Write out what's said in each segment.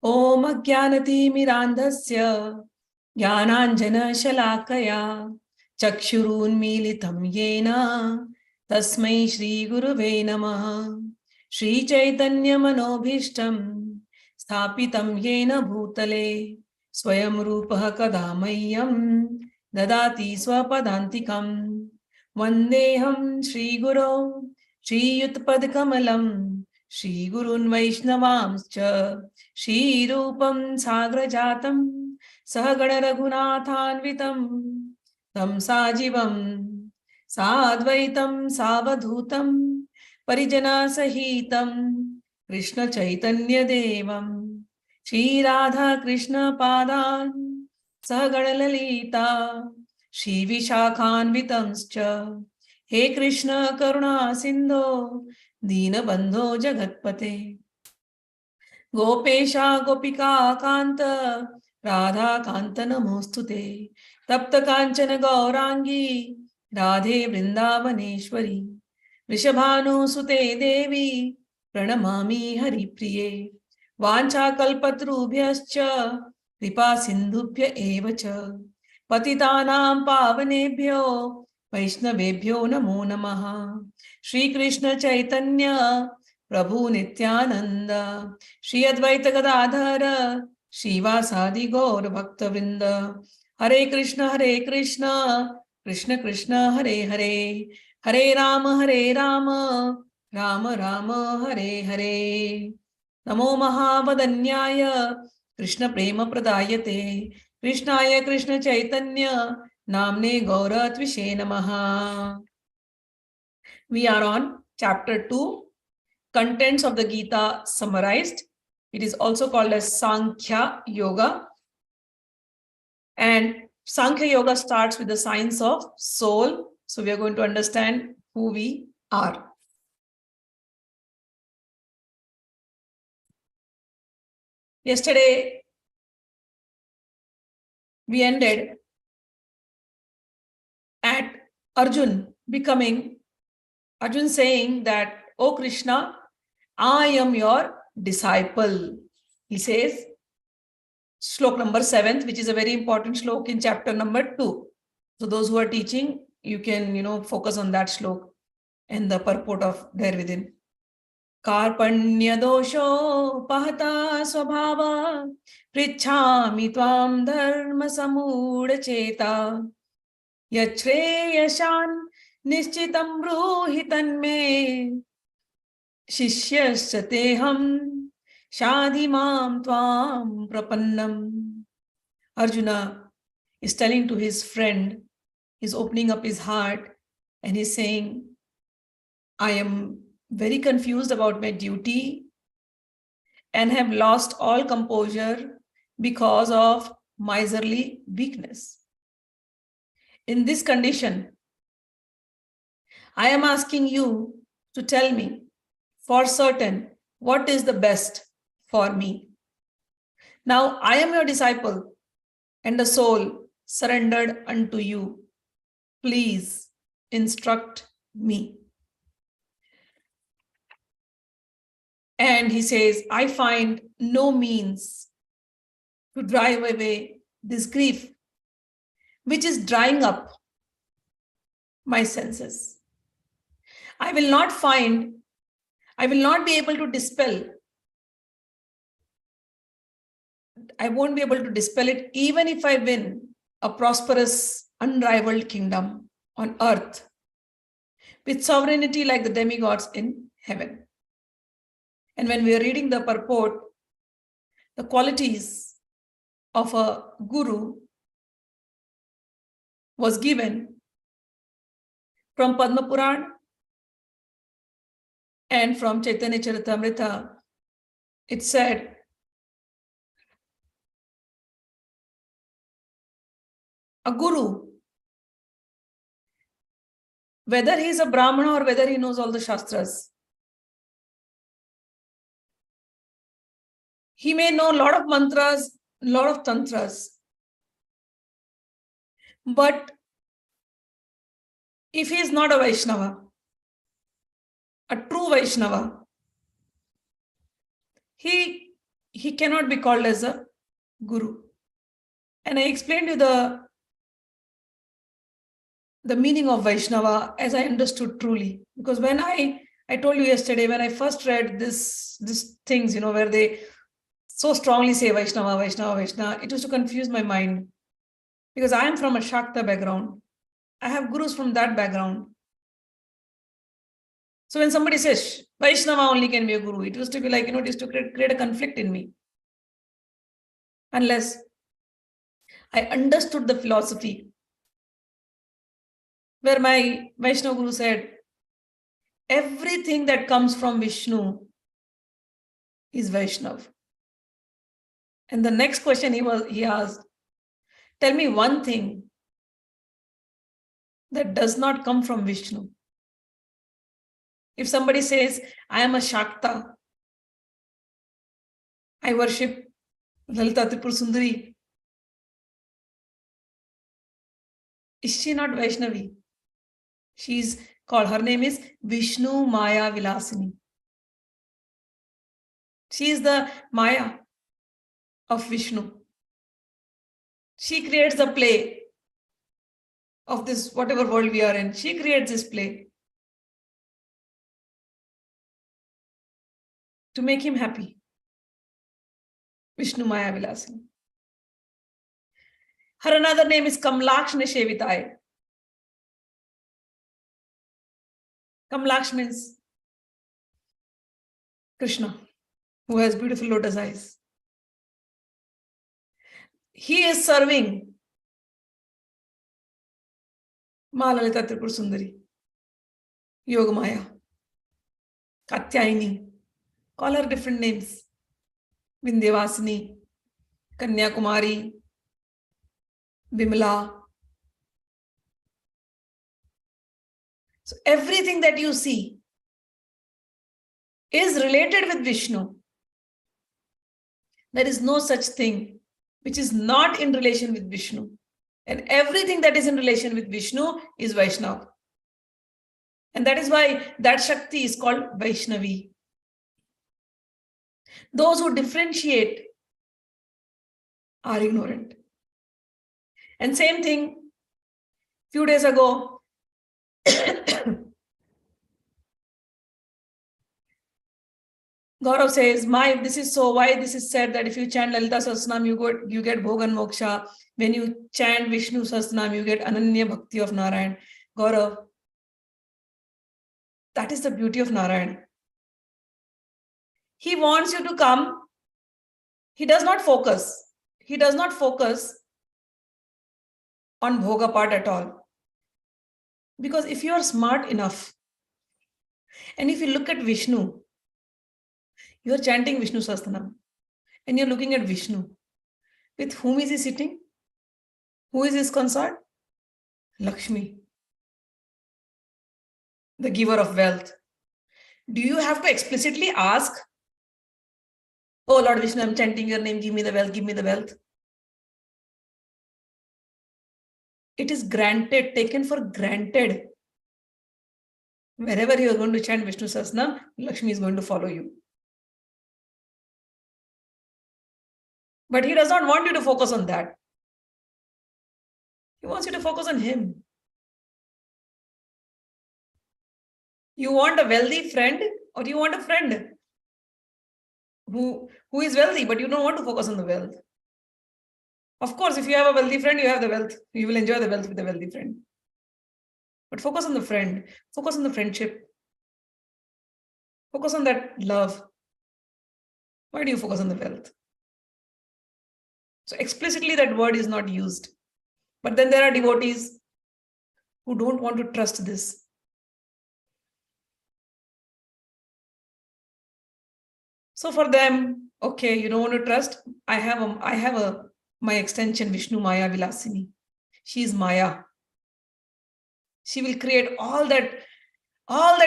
Om ajïäna-timirändhasya jïänäïjana-çaläkayä cakñur yena tasmai Shri Guruve namaha. Shri Chaitanya Manobhishtam Sthapitam yena bhutale Swayam Rupaha Kadamayyam Dadati Swapadantikam Vandeham Shri Guru Shri Yutpadkamalam Shri Gurun Vaishnavamscha Shri Rupam Sagrajatam Sahagana Raghunathanvitam Tam Sajivam Sadvaitam Savadhutam Parijana Sahitam Krishna Chaitanya Devam Shri Radha Krishna Padan Sahagana Lalita Shri Vishakhanvitamscha He Krishna Karuna Sindho Deenabandho Jagatpate Gopesha Gopika Kanta Radha Kanta Namostute Tapta Kanchana Gaurangi Radhe Vrindavaneshwari Vrishabhanu Sute Devi Pranamami Hari Priye Vancha Kalpatrubhyascha Kripa Sindhubhya Evacha Patitanam Pavanebhyo Vaishnavebhyo Namo Namaha Shri Krishna Chaitanya Prabhu Nityananda Shri Advaita Gadadhara Shivasadi Gaur Bhakta Vrinda Hare Krishna Krishna Krishna Hare Hare Hare Rama Rama Rama Hare Hare Namo Mahavadanyaya Krishna Prema Pradayate Krishnaya Krishna Chaitanya Namne Gauratvishe Namaha. We are on chapter 2, contents of the Gita summarized. It is also called as Sankhya Yoga. And Sankhya Yoga starts with the science of soul. So we are going to understand who we are. Yesterday, we ended at Arjun saying that, "O Krishna, I am your disciple." He says, Shloka number 7, which is a very important shloka in chapter number 2. So those who are teaching, you can, focus on that shloka and the purport of there within. Karpanya dosho pahata swabhava prichhami tvam dharma samudha cheta yachreyashan nishchitam bruhi tanme shishyasya teham shadhimam tvam prapannam. Arjuna is telling to his friend, he's opening up his heart and he's saying, I am very confused about my duty and have lost all composure because of miserly weakness. In this condition, I am asking you to tell me for certain what is the best for me. Now I am your disciple and the soul surrendered unto you. Please instruct me. And he says, I find no means to drive away this grief, which is drying up my senses. I will not be able to dispel. I won't be able to dispel it even if I win a prosperous, unrivaled kingdom on earth with sovereignty like the demigods in heaven. And when we are reading the purport, the qualities of a guru was given from Padma Puran and from Chaitanya Charitamrita. It said, a guru, whether he is a Brahmana or whether he knows all the Shastras, he may know a lot of mantras, a lot of tantras, but if he is not a Vaishnava, a true Vaishnava, he he cannot be called as a guru. And I explained you the meaning of Vaishnava as I understood truly. Because when I told you yesterday, when I first read these things, where they so strongly say Vaishnava, Vaishnava, Vaishnava, it was to confuse my mind. Because I am from a Shakta background. I have gurus from that background. So when somebody says Vaishnava only can be a guru, it was to be like, it is to create a conflict in me. Unless I understood the philosophy, where my Vaishnava guru said, everything that comes from Vishnu is Vaishnav. And the next question he asked, tell me one thing that does not come from Vishnu. If somebody says, I am a Shakta, I worship Lalita Tripura Sundari, is she not Vaishnavi? She's called, her name is Vishnu Maya Vilasini. She is the Maya of Vishnu. She creates the play of this, whatever world we are in. She creates this play to make him happy. Vishnu Maya Vilasini. Her another name is Kamlakshmi Shevitai. Kamlaksh means Krishna, who has beautiful lotus eyes. He is serving Ma Lalita Tripura Sundari, Yogamaya, Katyayani. Call her different names. Vindhyavasini, Kanyakumari, Vimala. So everything that you see is related with Vishnu. There is no such thing which is not in relation with Vishnu. And everything that is in relation with Vishnu is Vaishnava. And that is why that Shakti is called Vaishnavi. Those who differentiate are ignorant. And same thing, few days ago, Gaurav says, if this is so, why this is said that if you chant Lalita Sahasranam, you get Bhogan Moksha. When you chant Vishnu Sahasranam, you get Ananya Bhakti of Narayan. Gaurav, that is the beauty of Narayan. He wants you to come. He does not focus. He does not focus on Bhoga part at all. Because if you are smart enough, and if you look at Vishnu, you are chanting Vishnu Sahasranam, and you're looking at Vishnu. With whom is he sitting? Who is his consort? Lakshmi, the giver of wealth. Do you have to explicitly ask, oh Lord Vishnu, I'm chanting your name, give me the wealth, give me the wealth? It is granted, taken for granted. Wherever you are going to chant Vishnu Sahasranam, Lakshmi is going to follow you. But he does not want you to focus on that. He wants you to focus on him. You want a wealthy friend, or you want a friend who is wealthy, but you don't want to focus on the wealth. Of course, if you have a wealthy friend, you have the wealth. You will enjoy the wealth with a wealthy friend. But focus on the friend. Focus on the friendship. Focus on that love. Why do you focus on the wealth? So explicitly that word is not used. But then there are devotees who don't want to trust this. So for them, okay, you don't want to trust. I have my extension, Vishnu Maya Vilasini. She is Maya. She will create all that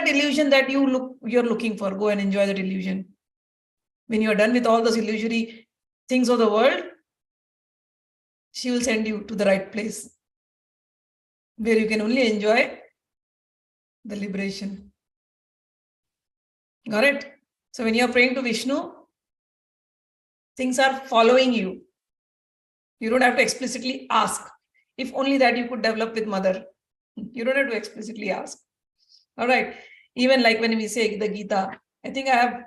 illusion that you're looking for. Go and enjoy that illusion. When you're done with all those illusory things of the world, she will send you to the right place where you can only enjoy the liberation. Got it? So when you're praying to Vishnu, Things are following you. You don't have to explicitly ask. If only that you could develop with mother. You don't have to explicitly ask. All right. Even like when we say the Gita, I think I have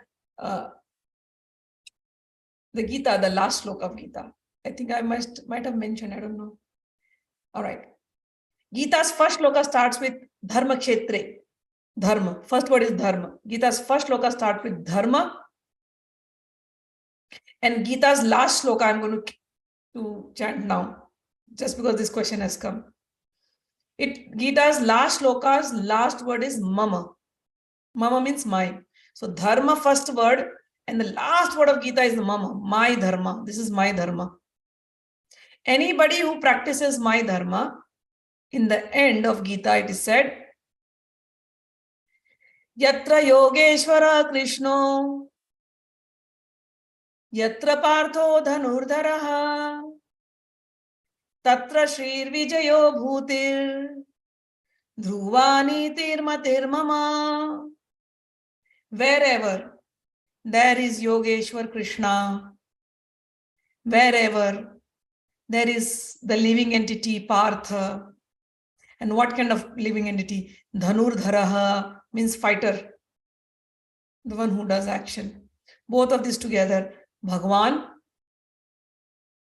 the Gita, the last Shloka of Gita. I think I might have mentioned, I don't know. All right. Gita's first Shloka starts with dharma kshetre. Dharma. First word is dharma. Gita's first Shloka starts with dharma. And Gita's last Shloka I'm going to chant now, just because this question has come. Gita's last Shloka's last word is mama. Mama means my. So dharma first word and the last word of Gita is mama, my dharma. This is my dharma. Anybody who practices my dharma, in the end of Gita it is said, Yatra Yogeshwara Krishno, Yatra Partho Dhanurdharaha, Tatra Shrir Vijayo Bhutir, Dhruvani Tirmatir Mama. Wherever there is Yogeshwar Krishna, wherever there is the living entity Partha. And what kind of living entity? Dhanurdharaha means fighter, the one who does action. Both of these together, Bhagwan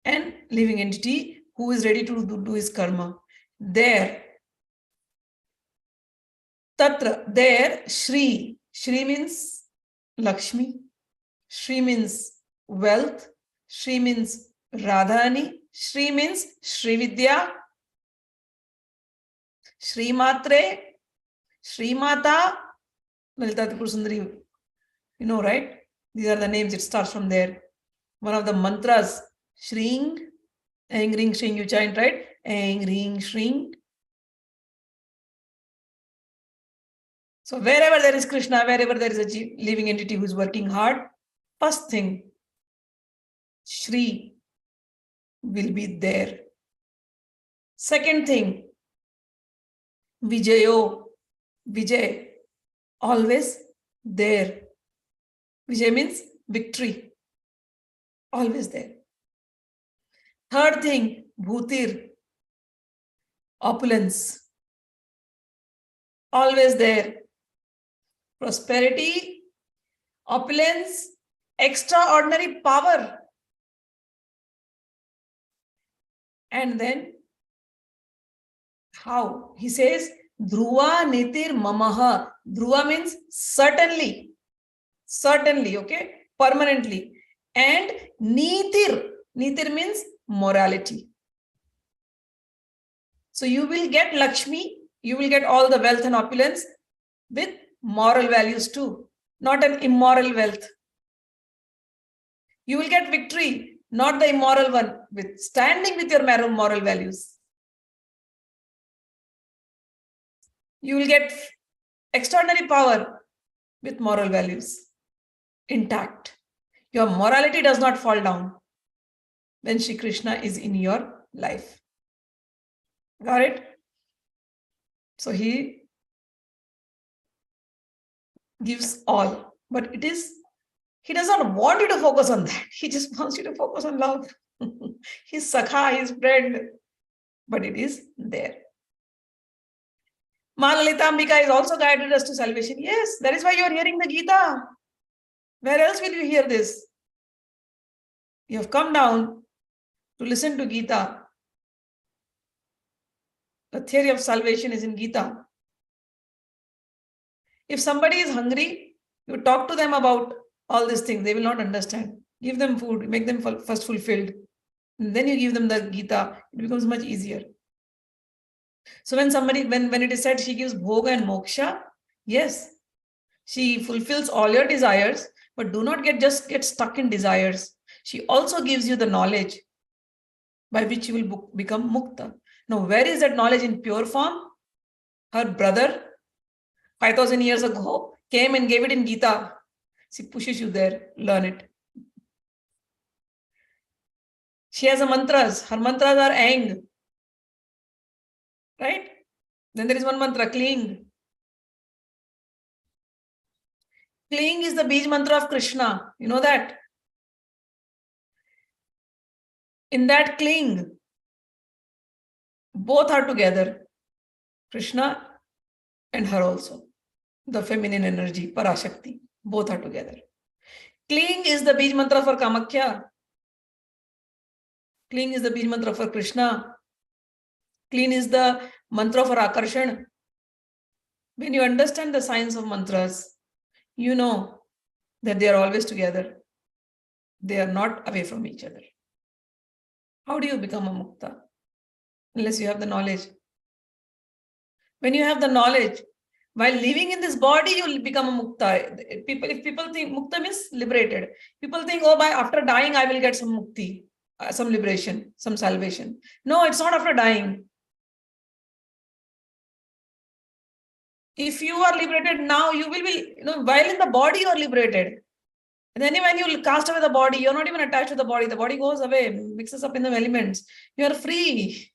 and living entity who is ready to do his karma. There, Tatra, there, Shri. Shri means Lakshmi. Shri means wealth. Shri means Radhani. Shri means Shri Vidya. Shri Matre. Shri Mata. Lalita Tripura Sundari. You know, right? These are the names. It starts from there. One of the mantras. Shring. Eng ring shring. You chant, right? Eng ring shring. So wherever there is Krishna, wherever there is a living entity who is working hard, first thing, Shri will be there. Second thing, Vijayo, Vijay, always there. Vijay means victory, always there. Third thing, Bhutir, opulence, always there. Prosperity, opulence, extraordinary power. And then, how? He says, Dhruva nitir mamaha. Dhruva means certainly. Certainly, okay? Permanently. And nitir. Nitir means morality. So you will get Lakshmi, you will get all the wealth and opulence with moral values too, not an immoral wealth. You will get victory, not the immoral one, with standing with your moral values. You will get extraordinary power with moral values intact. Your morality does not fall down when Shri Krishna is in your life. Got it? So he gives all, but he does not want you to focus on that. He just wants you to focus on love. His sakha, his friend, but it is there. Ma Lalita Ambika has also guided us to salvation. Yes, that is why you are hearing the Gita. Where else will you hear this? You have come down to listen to Gita. The theory of salvation is in Gita. If somebody is hungry, you talk to them about all these things, they will not understand. Give them food, make them first fulfilled. And then you give them the Gita, it becomes much easier. So when it is said she gives bhoga and moksha, yes, she fulfills all your desires, but do not get stuck in desires. She also gives you the knowledge by which you will become mukta. Now, where is that knowledge in pure form? Her brother, 5,000 years ago, came and gave it in Gita. She pushes you there, learn it. She has a mantras. Her mantras are Aang. Right? Then there is one mantra, cling. Cling is the Bij mantra of Krishna. You know that? In that cling, both are together. Krishna and her also. The feminine energy, Parashakti. Both are together. Cling is the Bij mantra for Kamakya. Cling is the Bij mantra for Krishna. Cling is the mantra for Akarshan. When you understand the science of mantras, you know that they are always together. They are not away from each other. How do you become a mukta? Unless you have the knowledge. When you have the knowledge, while living in this body, you will become a mukta. If people think mukta means liberated, people think, oh, after dying, I will get some mukti, some liberation, some salvation. No, it's not after dying. If you are liberated now, you will be, while in the body, you are liberated. And then when you cast away the body, you're not even attached to the body. The body goes away, mixes up in the elements. You are free.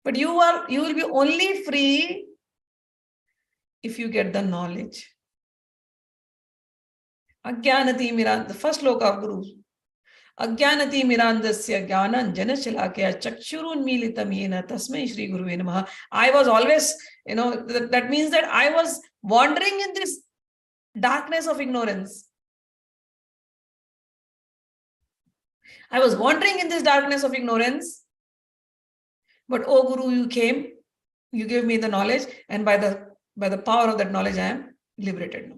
But you will be only free if you get the knowledge. Ajïäna-timirändhasya, the first Shloka of Guru. Ajïäna-timirändhasya jïänäïjana-çaläkayä cakñur unmélitaà yena tasmai Shri Guruve namaha. I was always, that means that I was wandering in this darkness of ignorance. I was wandering in this darkness of ignorance. But oh Guru, you came, you gave me the knowledge, and by the power of that knowledge, I am liberated now.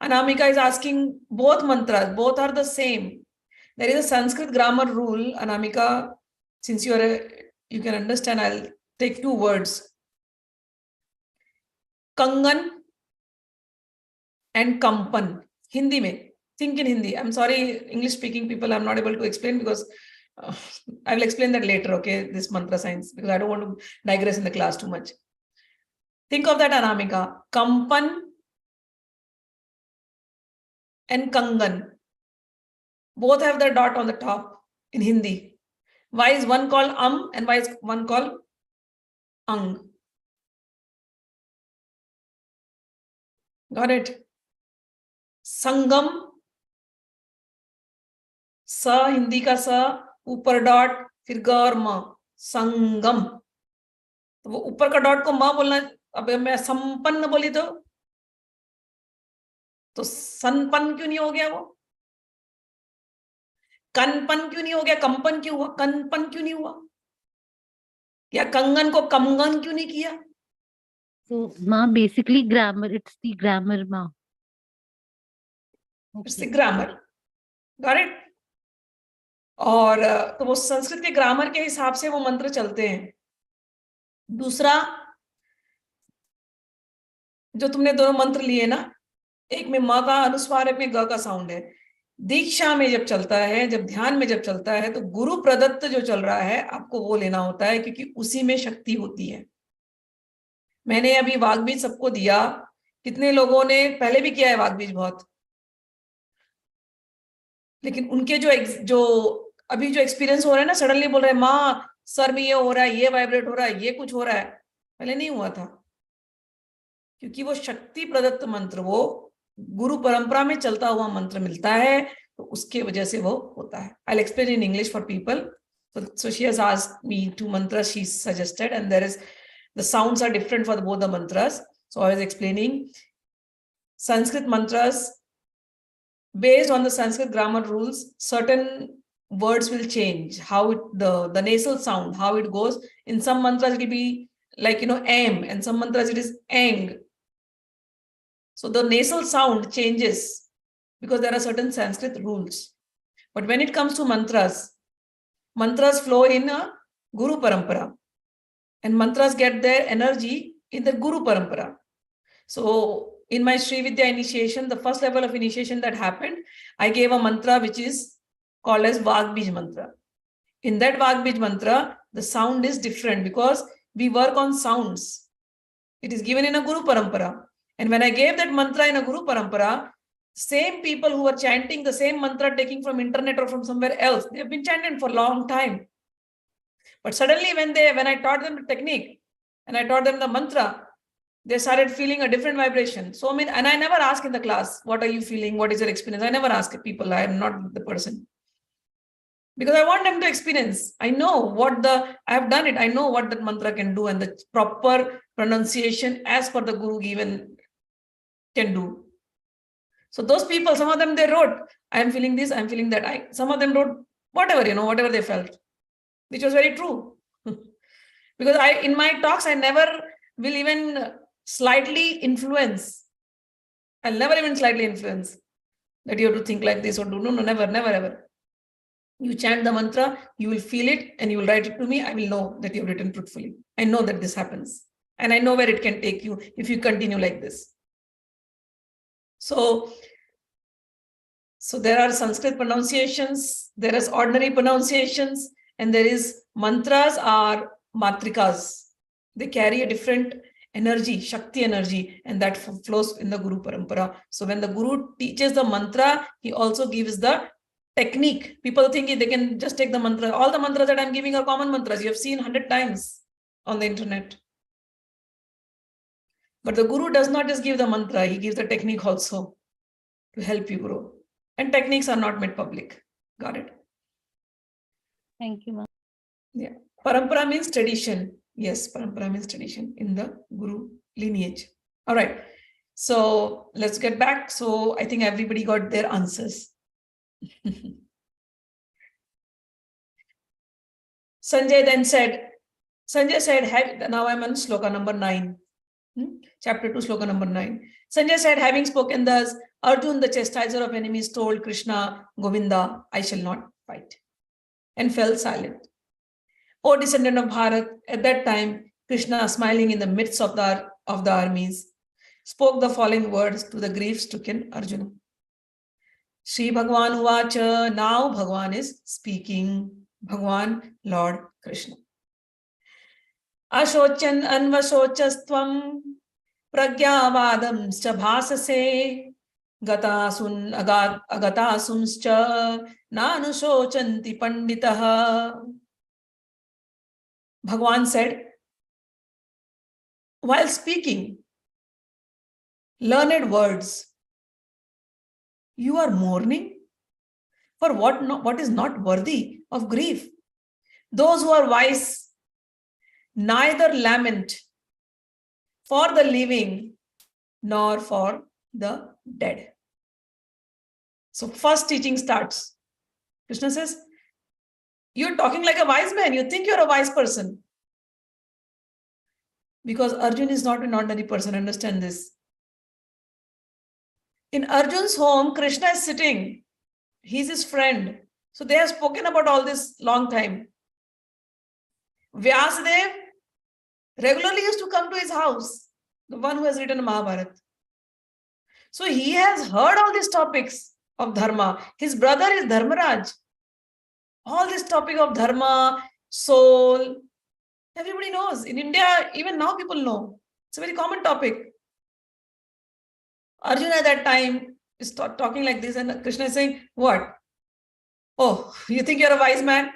Anamika is asking both mantras, both are the same. There is a Sanskrit grammar rule, Anamika, since you can understand, I'll take two words. Kangan and kampan. Hindi mein. Think in Hindi. I'm sorry, English speaking people, I'm not able to explain because I will explain that later, okay, this mantra science, because I don't want to digress in the class too much. Think of that, Anamika. Kampan and Kangan. Both have the dot on the top in Hindi. Why is one called and why is one called ang? Got it? Sangam. Sa, Hindi ka sa, ऊपर dot फिर ग और म, संगम. तो वो ऊपर का dot को म बोलना. अब मैं संपन्न बोली तो संपन्न क्यों नहीं हो गया? वो कनपन क्यों नहीं हो गया? कंपन क्यों हुआ? कनपन क्यों नहीं हुआ? या कंगन को कमगन क्यों नहीं किया? So ma, basically grammar, it's the grammar ma. It's the grammar. Got it? और तो वो संस्कृत के ग्रामर के हिसाब से वो मंत्र चलते हैं. दूसरा, जो तुमने दोनों मंत्र लिए ना, एक में म का अनुस्वार, एक में ग का साउंड है. दीक्षा में जब चलता है, जब ध्यान में जब चलता है, तो गुरु प्रदत्त जो चल रहा है, आपको वो लेना होता है, क्योंकि उसी में शक्ति होती है. मैंने अभी वाग्बीज सबको दिया. कितने लोगों ने पहले भी किया है वाग्बीज बहुत, लेकिन उनके जो अभी जो एक्सपीरियंस हो रहा है ना, सडनली बोल रहे हैं माँ सर में ये हो रहा है, ये वाइब्रेट हो रहा है, ये कुछ हो रहा है, पहले नहीं हुआ था. क्योंकि वो शक्ति प्रदत्त मंत्र, वो गुरु परंपरा में चलता हुआ मंत्र मिलता है, तो उसके वजह से वो होता है. I'll explain in English for people. So she has asked me 2 mantras she suggested, and the sounds are different for both the mantras. So I was explaining Sanskrit mantras. Based on the Sanskrit grammar rules, certain words will change. How the nasal sound, how it goes. In some mantras it will be like am, and some mantras it is ang. So the nasal sound changes because there are certain Sanskrit rules. But when it comes to mantras flow in a Guru Parampara, and mantras get their energy in the Guru Parampara. So in my Sri Vidya initiation, the first level of initiation that happened, I gave a mantra which is called as Vagbij mantra. In that Vagbij mantra, the sound is different because we work on sounds. It is given in a Guru Parampara. And when I gave that mantra in a Guru Parampara, same people who were chanting the same mantra taking from internet or from somewhere else, they have been chanting for a long time. But suddenly when I taught them the technique and I taught them the mantra, they started feeling a different vibration. And I never ask in the class, what are you feeling? What is your experience? I never ask people. I am not the person. Because I want them to experience. I have done it. I know what that mantra can do, and the proper pronunciation as per the Guru given can do. So those people, some of them, they wrote, I am feeling this, I am feeling that. Some of them wrote whatever, whatever they felt, which was very true. Because in my talks, I never will even slightly influence. I'll never even slightly influence that you have to think like this or do. No, never, ever. You chant the mantra, you will feel it and you will write it to me. I will know that you have written truthfully. I know that this happens. And I know where it can take you if you continue like this. So there are Sanskrit pronunciations, there is ordinary pronunciations, and there is mantras or matrikas. They carry a different energy, Shakti energy, and that flows in the Guru Parampara. So when the Guru teaches the mantra, he also gives the technique. People think they can just take the mantra. All the mantras that I'm giving are common mantras. You have seen 100 times on the internet. But the Guru does not just give the mantra, he gives the technique also to help you grow. And techniques are not made public. Got it? Thank you, ma'am. Yeah. Parampara means tradition. Yes, parampara means tradition in the Guru lineage. All right. So let's get back. So I think everybody got their answers. Sanjay said, now I'm on Shloka number 9. Chapter 2, Shloka number 9. Sanjay said, having spoken thus, Arjuna, the chastiser of enemies, told Krishna, Govinda, I shall not fight, and fell silent. O descendant of Bharat, at that time, Krishna, smiling in the midst of the armies, spoke the following words to the grief-stricken Arjuna. Shri Bhagwan Uvacha, now Bhagwan is speaking. Bhagwan, Lord Krishna. Ashochan anvasochastvam pragyavadamscha bhasase agatasumscha nanusochanti panditaha. Bhagwan said, while speaking learned words, you are mourning for what is not worthy of grief. Those who are wise neither lament for the living nor for the dead. So first teaching starts. Krishna says, you're talking like a wise man. You think you're a wise person. Because Arjuna is not an ordinary person. Understand this. In Arjuna's home, Krishna is sitting. He's his friend. So they have spoken about all this long time. Vyasadeva regularly used to come to his house, the one who has written Mahabharata. So he has heard all these topics of dharma. His brother is Dharmaraj. All this topic of dharma, soul, everybody knows. In India, even now people know. It's a very common topic. Arjuna at that time is talking like this, and Krishna is saying, what? Oh, you think you're a wise man?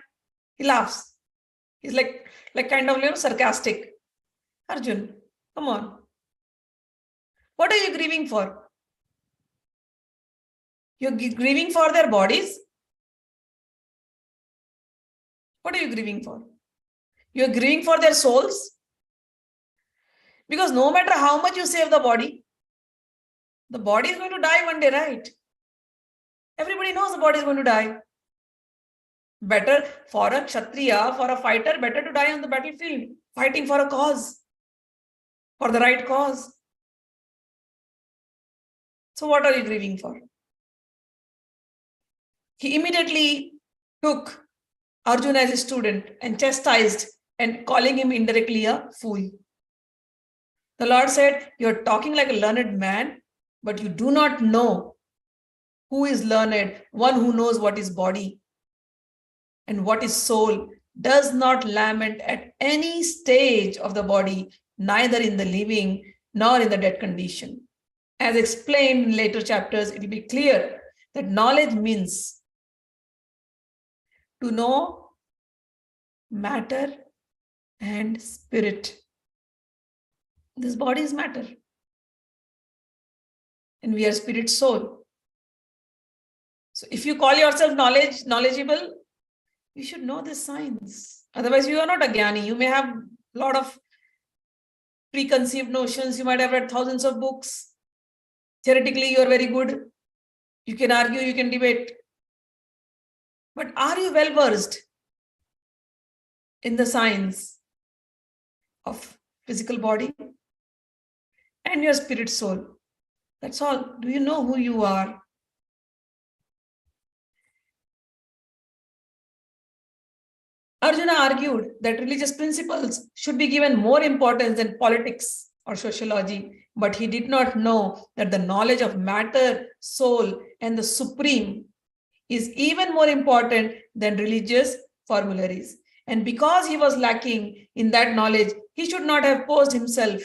He laughs. He's like kind of sarcastic. Arjun, come on. What are you grieving for? You're grieving for their bodies? What are you grieving for? You're grieving for their souls? Because no matter how much you save the body is going to die one day, right? Everybody knows the body is going to die. Better for a Kshatriya, for a fighter, better to die on the battlefield, fighting for a cause, for the right cause. So what are you grieving for? He immediately took Arjuna as a student and chastised and calling him indirectly a fool. The Lord said, you're talking like a learned man, but you do not know who is learned, one who knows what is body and what is soul, does not lament at any stage of the body, neither in the living nor in the dead condition. As explained in later chapters, it will be clear that knowledge means to know matter and spirit. This body is matter. And we are spirit soul. So if you call yourself knowledgeable, You should know this science. Otherwise, you are not a jnani. You may have a lot of preconceived notions. You might have read thousands of books. Theoretically, you are very good. You can argue, you can debate. But are you well versed in the science of physical body and your spirit soul? That's all. Do you know who you are? Arjuna argued that religious principles should be given more importance than politics or sociology, but he did not know that the knowledge of matter, soul, and the supreme is even more important than religious formularies. And because he was lacking in that knowledge, he should not have posed himself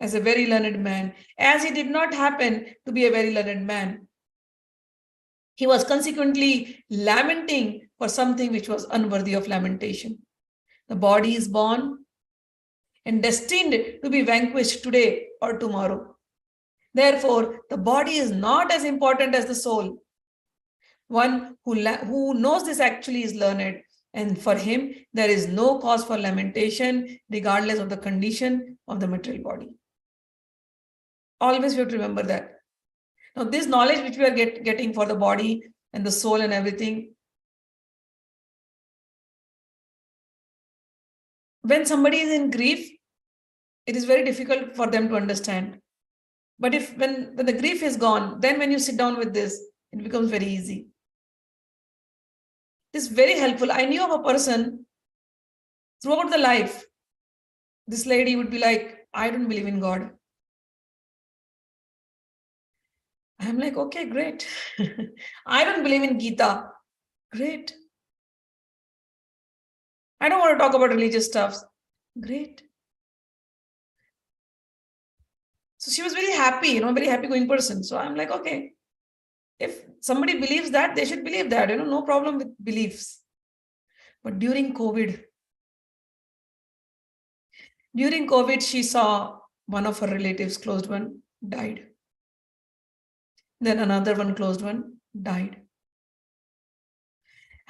as a very learned man, as he did not happen to be a very learned man. He was consequently lamenting for something which was unworthy of lamentation. The body is born and destined to be vanquished today or tomorrow. Therefore, the body is not as important as the soul. One who knows this actually is learned, and for him, there is no cause for lamentation, regardless of the condition of the material body. Always we have to remember that. Now, this knowledge which we are getting for the body and the soul and everything, when somebody is in grief, it is very difficult for them to understand. But when the grief is gone, then when you sit down with this, it becomes very easy. It's very helpful. I knew of a person throughout the life, this lady would be like, I don't believe in God. I'm like, okay, great. I don't believe in Gita. Great. I don't want to talk about religious stuff. Great. So she was very happy, very happy going person. So I'm like, okay, if somebody believes that, they should believe that, no problem with beliefs. But during COVID, she saw one of her relatives, closed one, died. Then another one, closed one, died.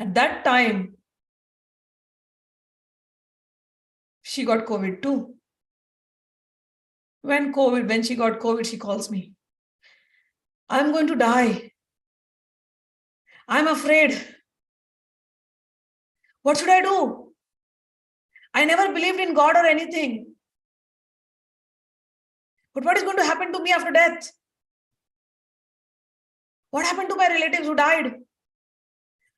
At that time, she got COVID too. When she got COVID, she calls me. I'm going to die. I'm afraid. What should I do? I never believed in God or anything. But what is going to happen to me after death? What happened to my relatives who died?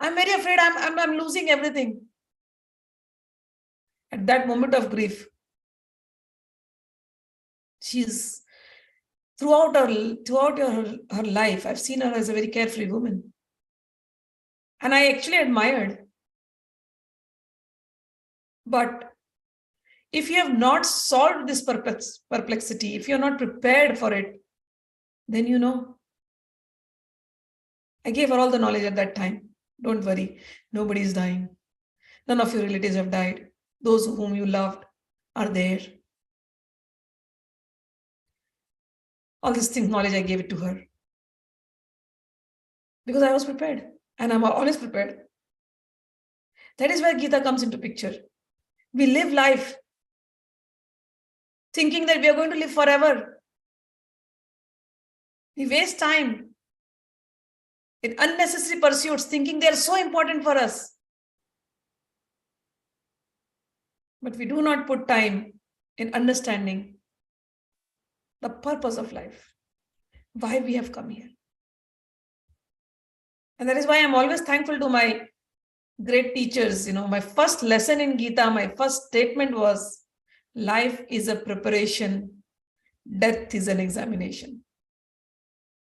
I'm very afraid I'm losing everything. At that moment of grief, she's throughout her life, I've seen her as a very carefree woman. And I actually admired. But if you have not solved this perplexity, if you're not prepared for it, then I gave her all the knowledge at that time. Don't worry, nobody is dying. None of your relatives have died. Those whom you loved are there. All these things, knowledge, I gave it to her. Because I was prepared. And I'm always prepared. That is where Gita comes into picture. We live life thinking that we are going to live forever. We waste time in unnecessary pursuits, thinking they are so important for us. But we do not put time in understanding the purpose of life, why we have come here. And that is why I'm always thankful to my great teachers. My first lesson in Gita, my first statement was, life is a preparation, death is an examination.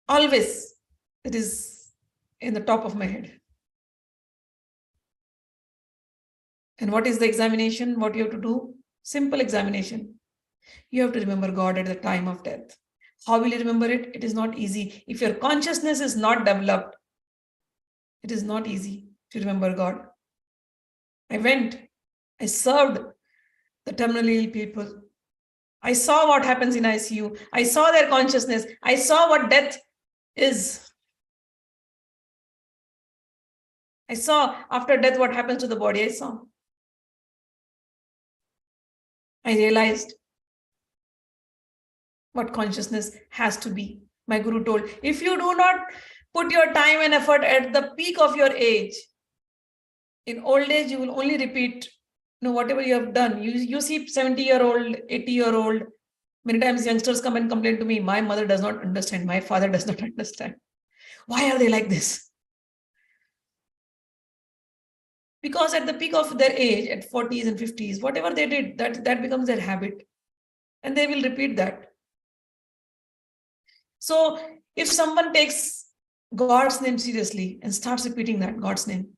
Always, it is in the top of my head. And what is the examination? What you have to do? Simple examination. You have to remember God at the time of death. How will you remember it? It is not easy. If your consciousness is not developed, it is not easy to remember God. I served the terminally ill people. I saw what happens in ICU. I saw their consciousness. I saw what death is. I saw after death what happens to the body. I saw. I realized what consciousness has to be. My Guru told, if you do not put your time and effort at the peak of your age, in old age, you will only repeat whatever you have done. You see 70-year-old, 80-year-old. Many times youngsters come and complain to me, my mother does not understand, my father does not understand. Why are they like this? Because at the peak of their age, at 40s and 50s, whatever they did, that becomes their habit. And they will repeat that. So if someone takes God's name seriously and starts repeating that, God's name,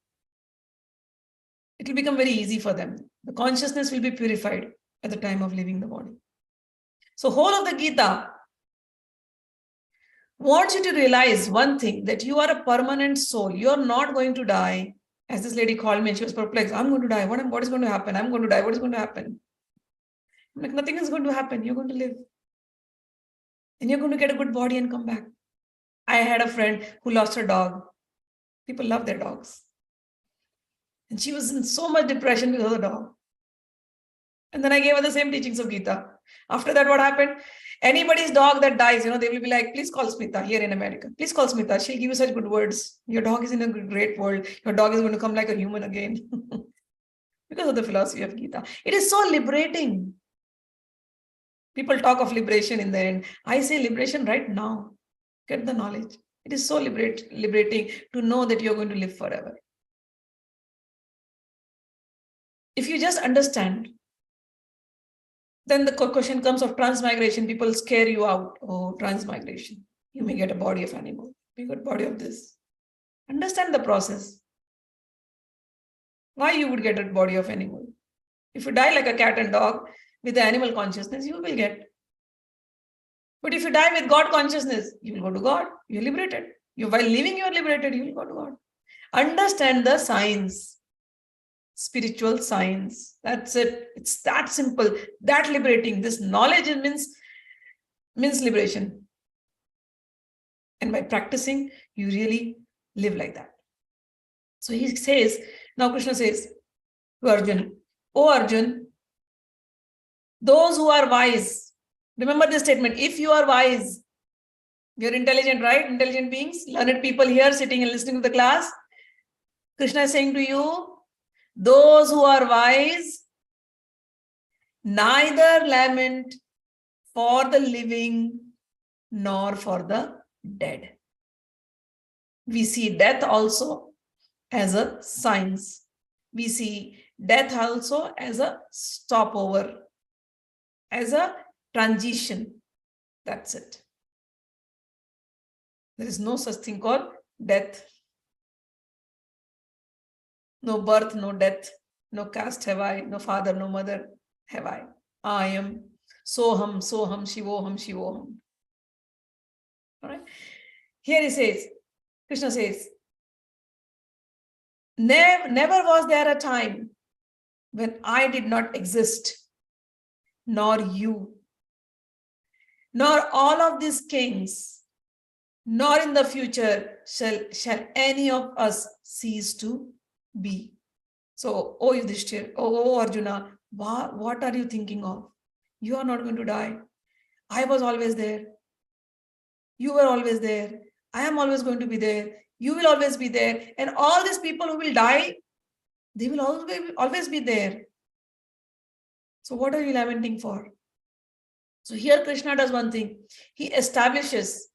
it will become very easy for them. The consciousness will be purified at the time of leaving the body. So whole of the Gita wants you to realize one thing, that you are a permanent soul. You are not going to die. As this lady called me and she was perplexed. I'm going to die. What is going to happen? I'm going to die. What is going to happen? I'm like, nothing is going to happen. You're going to live. And you're going to get a good body and come back. I had a friend who lost her dog. People love their dogs. And she was in so much depression because of the dog. And then I gave her the same teachings of Gita. After that, what happened? Anybody's dog that dies, they will be like, please call Smita here in America. Please call Smita. She'll give you such good words. Your dog is in a great world. Your dog is going to come like a human again. Because of the philosophy of Gita. It is so liberating. People talk of liberation in the end. I say liberation right now. Get the knowledge. It is so liberating to know that you're going to live forever. If you just understand, then the question comes of transmigration. People scare you out. Oh, transmigration. You may get a body of animal. You get a body of this. Understand the process. Why you would get a body of animal? If you die like a cat and dog with the animal consciousness, you will get. But if you die with God consciousness, you will go to God. You're liberated. While living, you are liberated. You will go to God. Understand the science. Spiritual science. That's it. It's that simple, that liberating. This knowledge means liberation. And by practicing, you really live like that. So he says, now Krishna says to Arjuna, O Arjuna, those who are wise, remember this statement, if you are wise, you're intelligent, right? Intelligent beings, learned people here sitting and listening to the class. Krishna is saying to you, those who are wise neither lament for the living nor for the dead. We see death also as a science. We see death also as a stopover, as a transition. That's it. There is no such thing called death. No birth, no death, no caste have I, no father, no mother have I. I am soham, shivoham, shivoham. All right. Here he says, Krishna says, never was there a time when I did not exist, nor you, nor all of these kings, nor in the future shall any of us cease to be. So, oh Yudhishthir, oh Arjuna, what are you thinking of? You are not going to die. I was always there. You were always there. I am always going to be there. You will always be there. And all these people who will die, they will always be there. So what are you lamenting for? So here Krishna does one thing. He establishes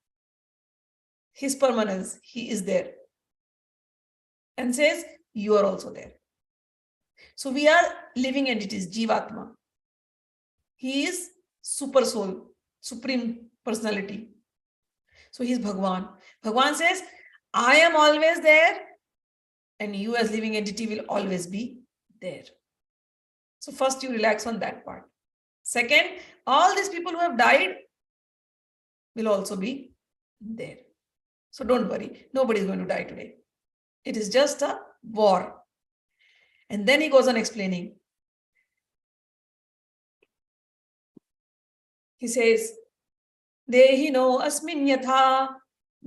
his permanence. He is there. And says, you are also there. So we are living entities, Jivatma. He is super soul, supreme personality. So he is Bhagwan. Bhagwan says, I am always there and you as living entity will always be there. So first you relax on that part. Second, all these people who have died will also be there. So don't worry, nobody is going to die today. It is just a war. And then he goes on explaining. He says, Dehino asmin yatha,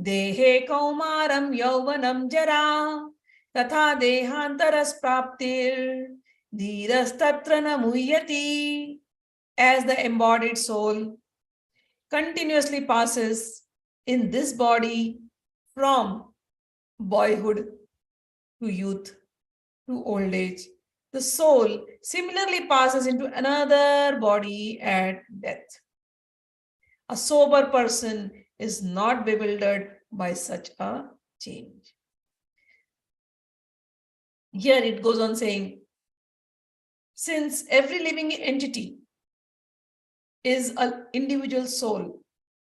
dehe kaumaram yauvanam jara, Tatha dehantaras praptir dhiras tatra na muhyati. As the embodied soul continuously passes in this body from boyhood to youth to old age, the soul similarly passes into another body at death. A sober person is not bewildered by such a change. Here it goes on saying, since every living entity is an individual soul,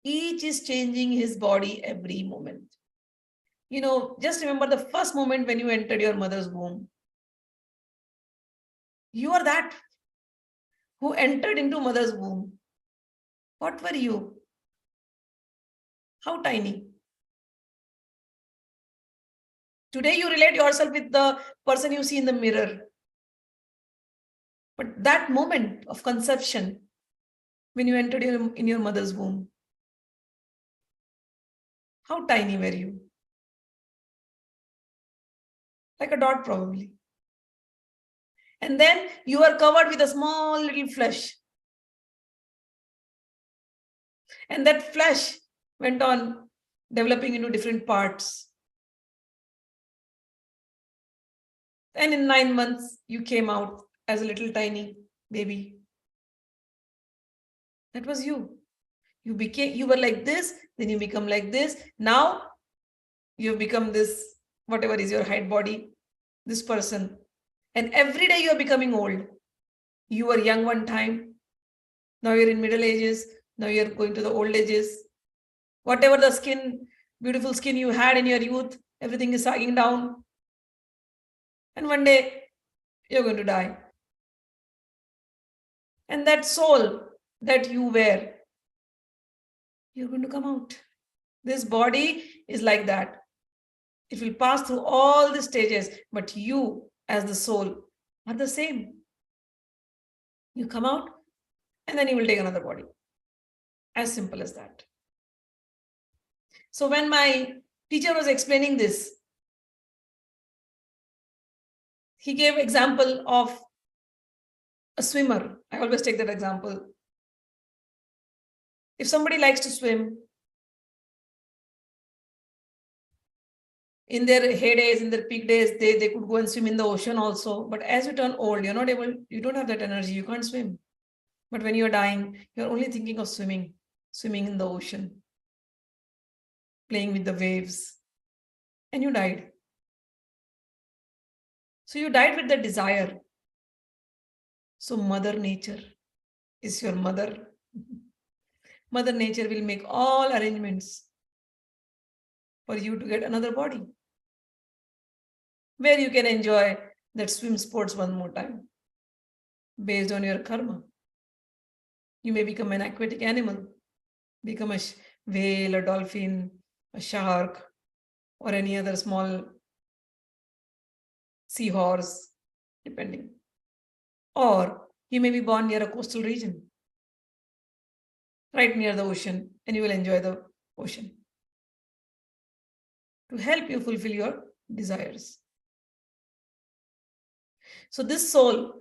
each is changing his body every moment. You know, just remember the first moment when you entered your mother's womb. You are that who entered into mother's womb. What were you? How tiny? Today you relate yourself with the person you see in the mirror. But that moment of conception, when you entered in your mother's womb, how tiny were you? Like a dot probably. And then you are covered with a small little flesh. And that flesh went on developing into different parts. And in 9 months, you came out as a little tiny baby. That was you. You were like this, then you become like this. Now you've become this, whatever is your height, body, this person. And every day you're becoming old. You were young one time. Now you're in middle ages. Now you're going to the old ages. Whatever the skin, beautiful skin you had in your youth, everything is sagging down. And one day you're going to die. And that soul that you were, you're going to come out. This body is like that. It will pass through all the stages, but you as the soul are the same. You come out and then you will take another body. As simple as that. So when my teacher was explaining this, he gave example of a swimmer. I always take that example. If somebody likes to swim, in their heydays, in their peak days, they could go and swim in the ocean also. But as you turn old, you're not able, you don't have that energy, you can't swim. But when you're dying, you're only thinking of swimming in the ocean, playing with the waves. And you died. So you died with the desire. So Mother Nature is your mother. Mother Nature will make all arrangements for you to get another body, where you can enjoy that swim sports one more time, based on your karma. You may become an aquatic animal, become a whale, a dolphin, a shark, or any other small seahorse, depending. Or you may be born near a coastal region, right near the ocean, and you will enjoy the ocean to help you fulfill your desires. So this soul,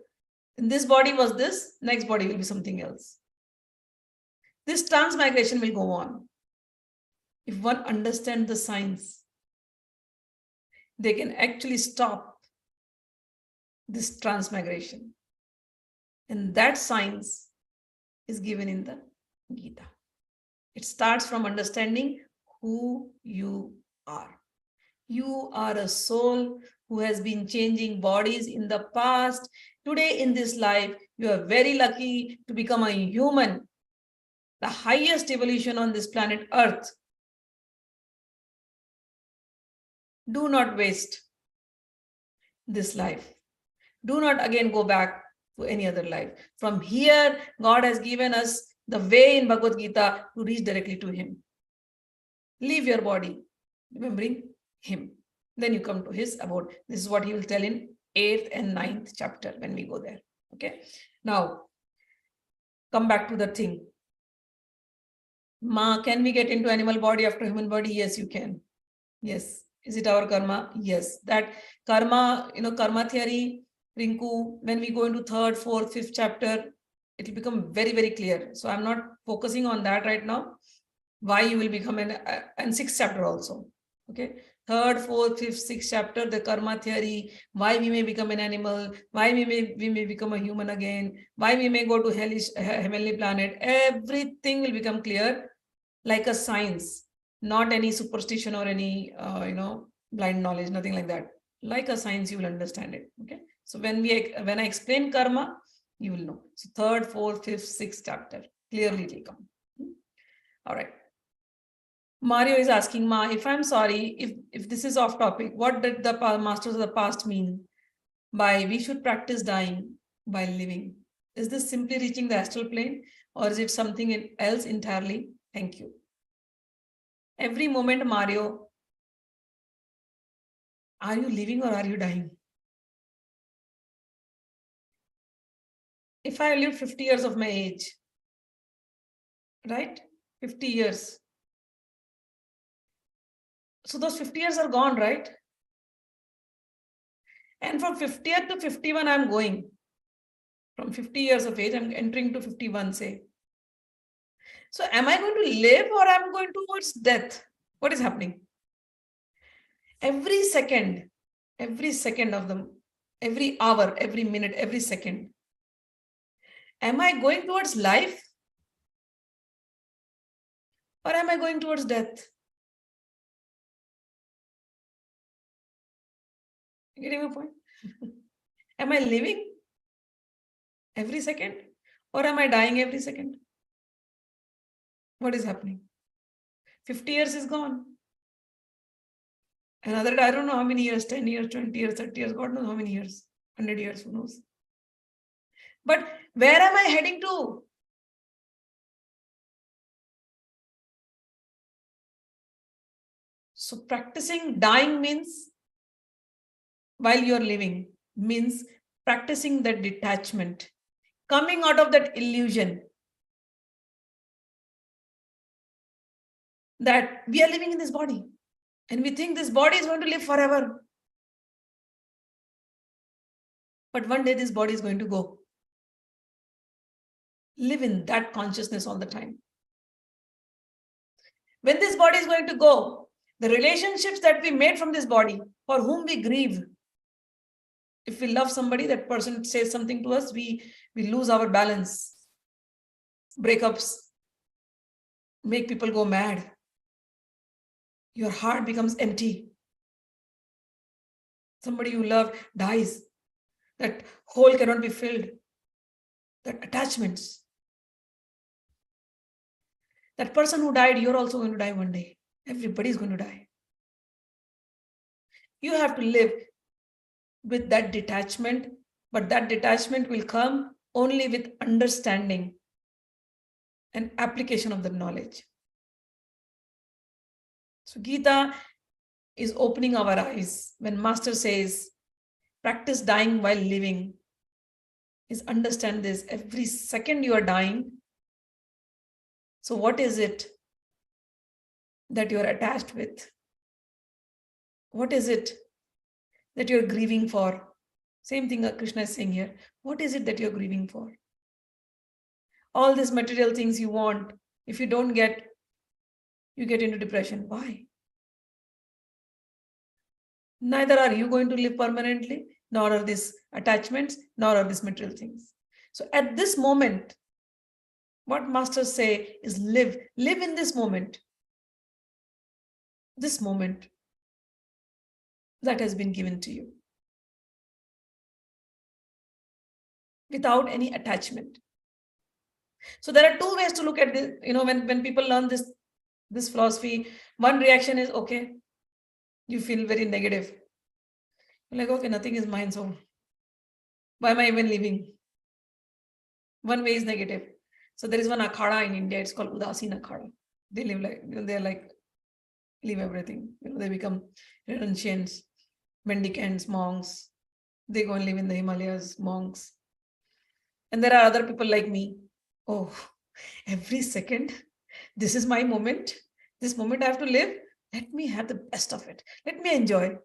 in this body was this, next body will be something else. This transmigration will go on. If one understands the science, they can actually stop this transmigration. And that science is given in the Gita. It starts from understanding who you are. You are a soul who has been changing bodies in the past. Today in this life, you are very lucky to become a human, the highest evolution on this planet Earth. Do not waste this life. Do not again go back to any other life. From here, God has given us the way in Bhagavad Gita to reach directly to Him. Leave your body, remembering Him. Then you come to His abode. This is what He will tell in 8th and 9th chapter when we go there. Okay. Now, come back to the thing. Ma, can we get into animal body after human body? Yes, you can. Yes. Is it our karma? Yes. That karma, karma theory, Rinku, when we go into 3rd, 4th, 5th chapter, it will become very, very clear. So I'm not focusing on that right now. Why you will become and 6th chapter also. Okay. 3rd, 4th, 5th, 6th chapter, the karma theory, why we may become an animal, why we may become a human again, why we may go to heavenly planet. Everything will become clear like a science, not any superstition or any blind knowledge, nothing like that. Like a science, you will understand it. Okay. So when I explain karma, you will know. So 3rd, 4th, 5th, 6th chapter, clearly it will come. All right. Mario is asking, Ma, if I'm sorry, if this is off topic, what did the masters of the past mean by we should practice dying by living? Is this simply reaching the astral plane, or is it something else entirely? Thank you. Every moment, Mario, are you living or are you dying? If I live 50 years of my age, right? 50 years. So those 50 years are gone, right? And from 50th to 51, I'm going. From 50 years of age, I'm entering to 51, say. So am I going to live or am I going towards death? What is happening? Every second of them, every hour, every minute, every second. Am I going towards life or am I going towards death? Getting my point? Am I living every second or am I dying every second? What is happening? 50 years is gone. Another, I don't know how many years, 10 years, 20 years, 30 years, God knows how many years, 100 years, who knows? But where am I heading to? So practicing dying means, while you're living, means practicing that detachment, coming out of that illusion that we are living in this body and we think this body is going to live forever. But one day this body is going to go. Live in that consciousness all the time. When this body is going to go, the relationships that we made from this body, for whom we grieve, if we love somebody, that person says something to us, we lose our balance. Breakups make people go mad. Your heart becomes empty. Somebody you love dies. That hole cannot be filled. That attachments. That person who died, you're also going to die one day. Everybody's going to die. You have to live with that detachment, but that detachment will come only with understanding and application of the knowledge. So Gita is opening our eyes when Master says, practice dying while living. Is understand this. Every second you are dying. So what is it that you are attached with? What is it that you're grieving for? Same thing Krishna is saying here. What is it that you're grieving for? All these material things you want, if you don't get, you get into depression. Why? Neither are you going to live permanently, nor are these attachments, nor are these material things. So at this moment, what masters say is live in this moment that has been given to you, without any attachment. So there are two ways to look at this. When people learn this philosophy, one reaction is, okay, you feel very negative. You're like, okay, nothing is mine, so why am I even living? One way is negative. So there is one akhada in India, it's called Udasin akhada. They live like, they're like, leave everything. They become renunciants, mendicants, monks. They go and live in the Himalayas, monks. And there are other people like me. Oh, every second, this is my moment. This moment I have to live. Let me have the best of it. Let me enjoy.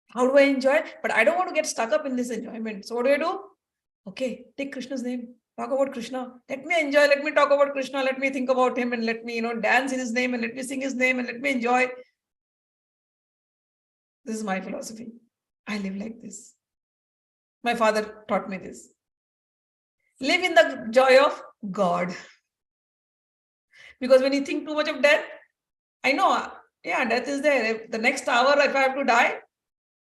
How do I enjoy? But I don't want to get stuck up in this enjoyment. So what do? Okay, take Krishna's name. Talk about Krishna. Let me enjoy. Let me talk about Krishna. Let me think about him and let me, dance in his name and let me sing his name and let me enjoy. This is my philosophy. I live like this. My father taught me this. Live in the joy of God. Because when you think too much of death, I know, death is there. The next hour, if I have to die,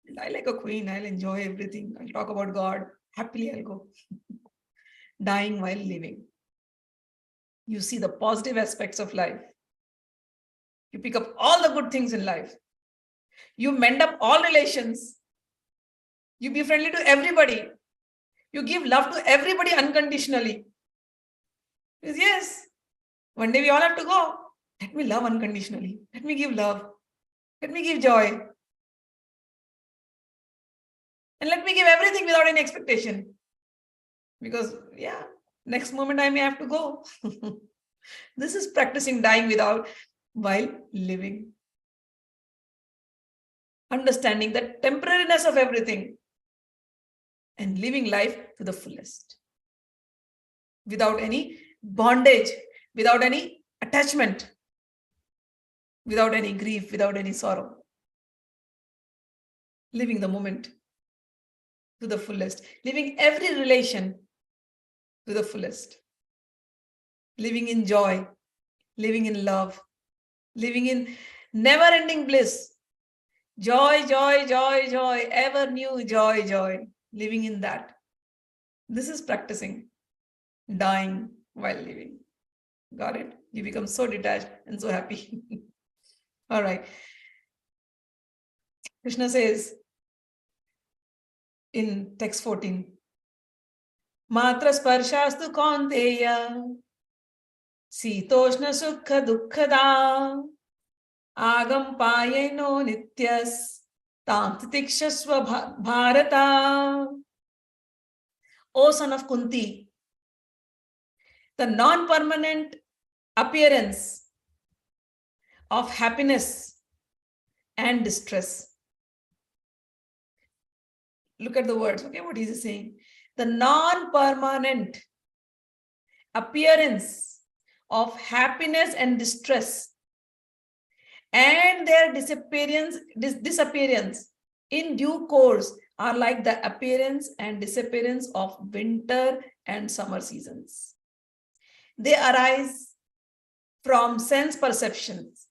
I'll die like a queen. I'll enjoy everything. I'll talk about God. Happily, I'll go. Dying while living. You see the positive aspects of life. You pick up all the good things in life. You mend up all relations. You be friendly to everybody. You give love to everybody unconditionally. Because yes, one day we all have to go. Let me love unconditionally. Let me give love. Let me give joy. And let me give everything without any expectation. Because, next moment I may have to go. This is practicing dying while living. Understanding the temporariness of everything. And living life to the fullest. Without any bondage, without any attachment, without any grief, without any sorrow. Living the moment to the fullest. Living every relation to the fullest. Living in joy, living in love, living in never-ending bliss. Joy, joy, joy, joy, ever new joy, joy. Living in that. This is practicing dying while living. Got it? You become so detached and so happy. All right. Krishna says in text 14, Matra sparshastu kaunteya sitoshna sukha dukkhada agam payeno nityas tam titikshasva bharata. O son of Kunti, the non-permanent appearance of happiness and distress. Look at the words, okay, what is he saying? The non-permanent appearance of happiness and distress and their disappearance in due course are like the appearance and disappearance of winter and summer seasons. They arise from sense perceptions,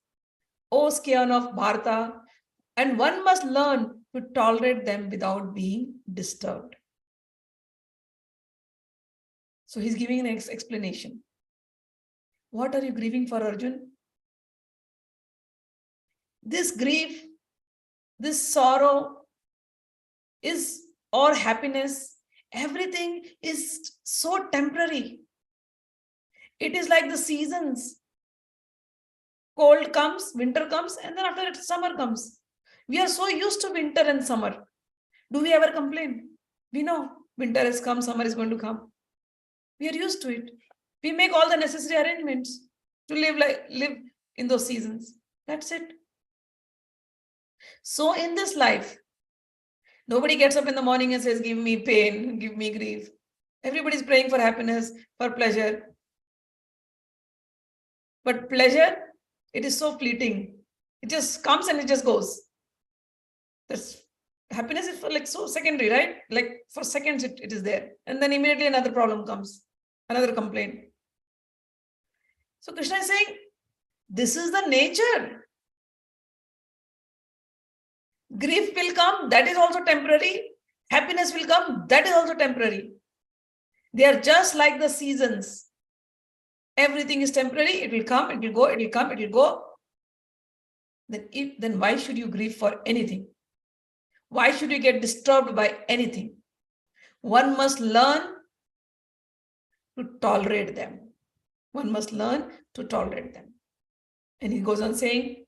O scion of Bharata, and one must learn to tolerate them without being disturbed. So he's giving an explanation. What are you grieving for, Arjun? This grief, this sorrow or happiness, everything is so temporary. It is like the seasons. Cold comes, winter comes, and then after that, summer comes. We are so used to winter and summer. Do we ever complain? We know winter has come, summer is going to come. We are used to it. We make all the necessary arrangements to live in those seasons. That's it. So in this life, nobody gets up in the morning and says, give me pain, give me grief. Everybody's praying for happiness, for pleasure. But pleasure, it is so fleeting. It just comes and it just goes. That's happiness is for so secondary, right? Like for seconds it is there. And then immediately another problem comes, another complaint. So Krishna is saying, this is the nature. Grief will come, that is also temporary. Happiness will come, that is also temporary. They are just like the seasons. Everything is temporary, it will come, it will go, it will come, it will go. Then why should you grieve for anything? Why should you get disturbed by anything? One must learn to tolerate them. One must learn to tolerate them. And he goes on saying,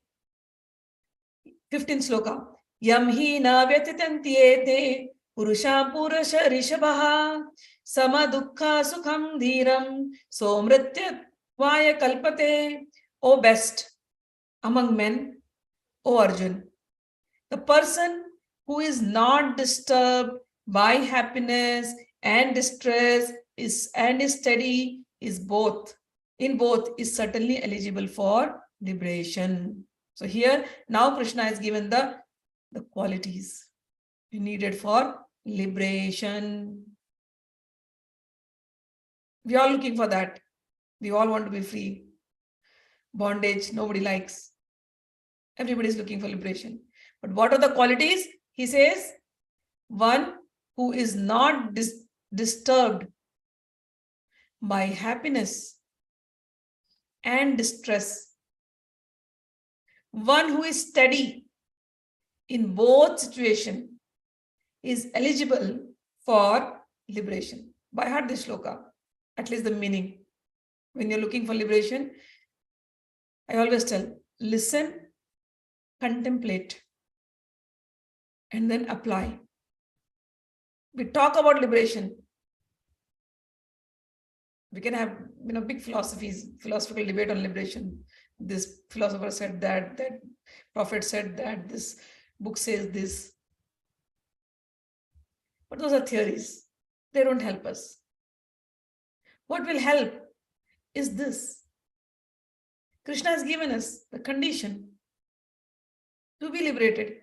15th sloka, Yam hi na vyatitantyete purusha purusha rishabha sama dukkha sukham dhiram somrityat vaya kalpate. O best among men, O Arjun. The person who is not disturbed by happiness and distress is steady is both. In both is certainly eligible for liberation. So here now Krishna has given the qualities needed for liberation. We are all looking for that. We all want to be free. Bondage, nobody likes. Everybody is looking for liberation. But what are the qualities? He says, one who is not disturbed by happiness and distress. One who is steady in both situations is eligible for liberation. By heart this shloka, at least the meaning. When you're looking for liberation, I always tell, listen, contemplate, and then apply. We talk about liberation. We can have big philosophical debate on liberation. This philosopher said that prophet said that, this book says this. But those are theories. They don't help us. What will help is this. Krishna has given us the condition to be liberated.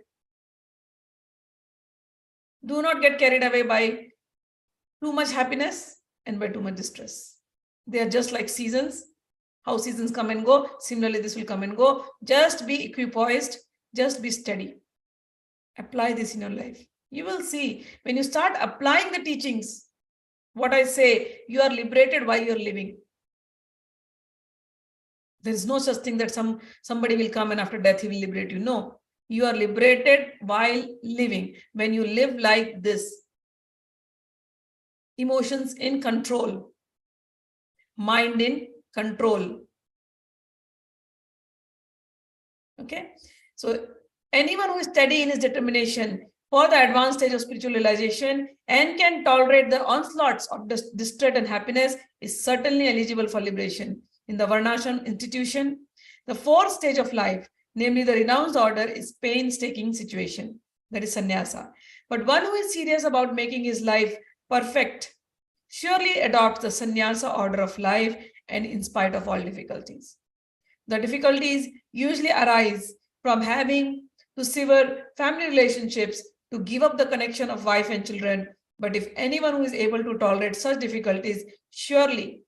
Do not get carried away by too much happiness and by too much distress. They are just like seasons. How seasons come and go, similarly this will come and go. Just be equipoised, just be steady. Apply this in your life. You will see, when you start applying the teachings, what I say, you are liberated while you're living. There is no such thing that somebody will come and after death he will liberate you. No, you are liberated while living. When you live like this, emotions in control, mind in control. Okay, so anyone who is steady in his determination for the advanced stage of spiritual realization and can tolerate the onslaughts of distress and happiness is certainly eligible for liberation. In the Varnashram institution, the fourth stage of life, namely the renounced order, is painstaking situation, that is sannyasa. But one who is serious about making his life perfect surely adopts the sannyasa order of life, and in spite of all difficulties. The difficulties usually arise from having to sever family relationships, to give up the connection of wife and children. But if anyone who is able to tolerate such difficulties, surely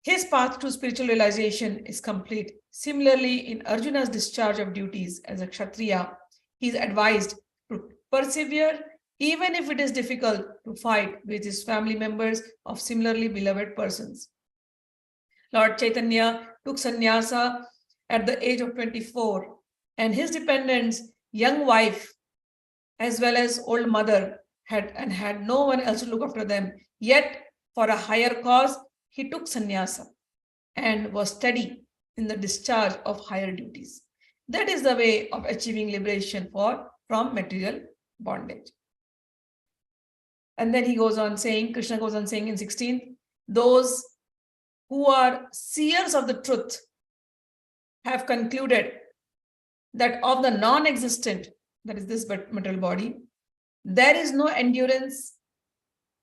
his path to spiritual realization is complete. Similarly, in Arjuna's discharge of duties as a Kshatriya, he is advised to persevere even if it is difficult to fight with his family members of similarly beloved persons. Lord Chaitanya took sannyasa at the age of 24, and his dependents, young wife, as well as old mother, had no one else to look after them. Yet, for a higher cause, he took sannyasa and was steady in the discharge of higher duties. That is the way of achieving liberation from material bondage. And then he goes on saying, Krishna goes on saying in 16th, those who are seers of the truth have concluded that of the non-existent, that is this material body, there is no endurance,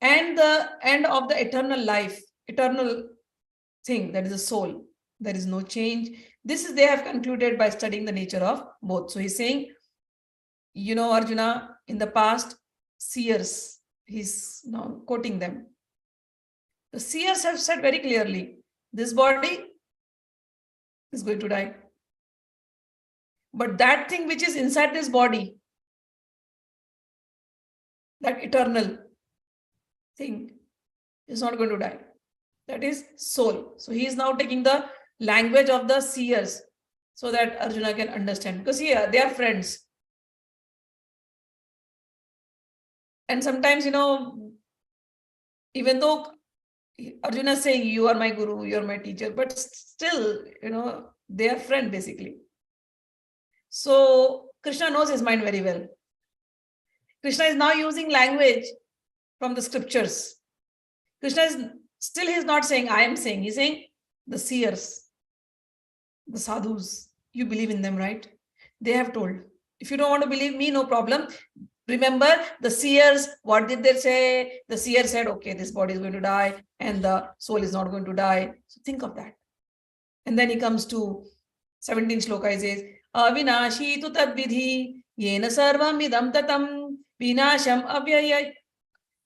and the end of the eternal life, eternal thing, that is the soul, there is no change. This is they have concluded by studying the nature of both. So he's saying, Arjuna, in the past, seers, he's now quoting them. The seers have said very clearly, this body is going to die. But that thing which is inside this body, that eternal thing, is not going to die. That is soul. So he is now taking the language of the seers so that Arjuna can understand. Because here, they are friends. And sometimes, even though Arjuna is saying, you are my guru, you are my teacher, but still, they are friends basically. So Krishna knows his mind very well. Krishna is now using language from the scriptures. Krishna is still, he's not saying, I am saying, he's saying the seers. the sadhus, you believe in them, right? They have told. If you don't want to believe me, no problem. Remember the seers, what did they say? The seer said, okay, this body is going to die and the soul is not going to die. So think of that. And then he comes to 17th shloka, he says, avinashi tu tadvidhi yena sarvam idam tatam vinasham